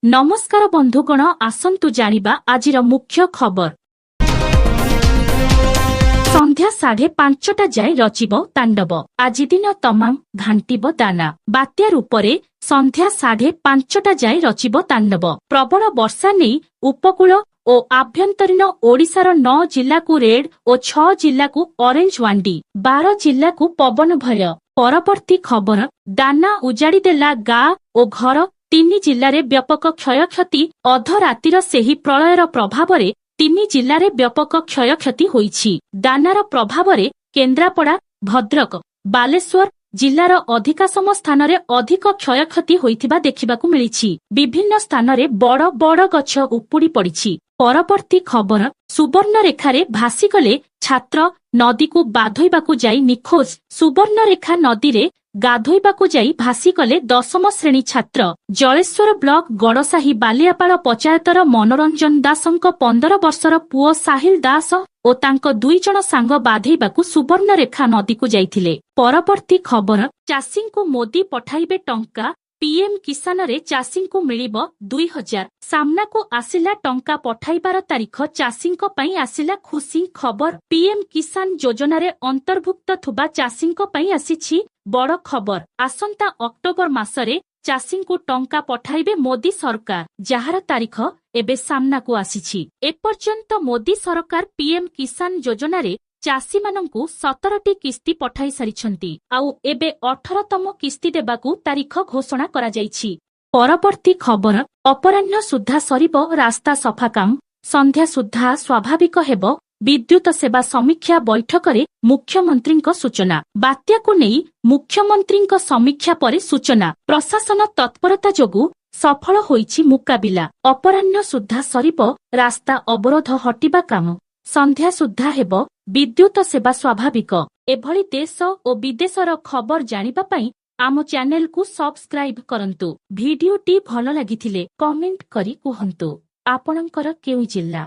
नमस्कार बंधुगण आसंतु जानिबा आजिर मुख्य खबर। संध्या 5:30 जाए रचिब तांडव। आजि दिन तमाम घांटिब दाना। बात्या रूपरे संध्या 5:30 जाए रचिब तांडव। प्रबल वर्षा नहीं उपकूल ओ आभ्यंतरीण ओडिशार 9 जिल्लाकु रेड और 6 जिल्लाकु ऑरेंज वांडी, 12 जिल्लाकु पवन भय। परवर्ती खबर। दाना उजाड़ी देला गाँ और घर। 3 जिल्लारे व्यापक क्षयक्षति। अधरातिर सेही प्रलयर प्रभावरे 3 जिल्लारे व्यापक क्षयक्षति होईछि। दानार प्रभावरे केन्द्रापड़ा, भद्रक, बालेश्वर जिल्लार अधिकांश स्थानरे अधिक क्षयक्षति होइथिबा देखिबाकु मिलिछि। विभिन्न स्थानरे बड़ बड़ गछ उपुड़ी पड़िछि। परवर्ती खबर। सुवर्णरेखारे भासीगले छात्र। नदीकु गाधोइबाकु जाई निखोज। सुवर्णरेखा नदीरे गाधोइबाकु जाई भासीगले 10म श्रेणी छात्र। जलेश्वर ब्लॉक गड़साही बालियापाड़ पंचायतर मनोरंजन दासंक 15 वर्षर पुओ साहिल दास ओ तांको 2 जण सांग बाधेइबाकु सुवर्णरेखा नदीकु जाइथिले। परवर्ती खबर। चाषींकु मोदी पठाइबे टंका। पीएम किसान रे चाषींकु मिलिब 2000। सामनाकु आसिला टंका पठाइबार तारीख। चाषींको पई आसिला खुशी खबर। पीएम किसान योजना रे अंतर्भुक्त थुबा चाषींको पई आसीछि बड़ खबर। आसंता अक्टोबर मासरे चाषींकु टंका पठाइबे मोदी सरकार, जहार तारीख एबे सामनाकु आसीछि। एपर्यंत मोदी सरकार पीएम किसान योजना रे चाषी मानंकु 17टी किस्ती पठाई सारिछंती। आउ एबे 18तम किस्ती देबाकु तारीख घोषणा करा जाइछि। परवर्ती खबर। अपराह्न सुद्धा सरिब रास्ता सफा काम। संध्या सुद्धा स्वाभाविक हेब विद्युत सेवा समीक्षा बैठकरे मुख्यमंत्रीଙ୍କ सूचना। बात्याकु नेई मुख्यमंत्रीଙ୍କ समीक्षा परे सूचना। प्रशासन तत्परता जोगु सफल होईछि मुकाबिला। अपराह्न सुद्धा सरिब रास्ता अवरोध हटिबा काम। संध्या सुद्धा हेब विद्युत सेवा स्वाभाविक। एभली देश और विदेशर खबर जानिबा पई आम चैनल को सब्सक्राइब करंतु। भिडियोटी भल लागिथिले कमेंट करी कुहंतु आपणकर केउ जिल्ला।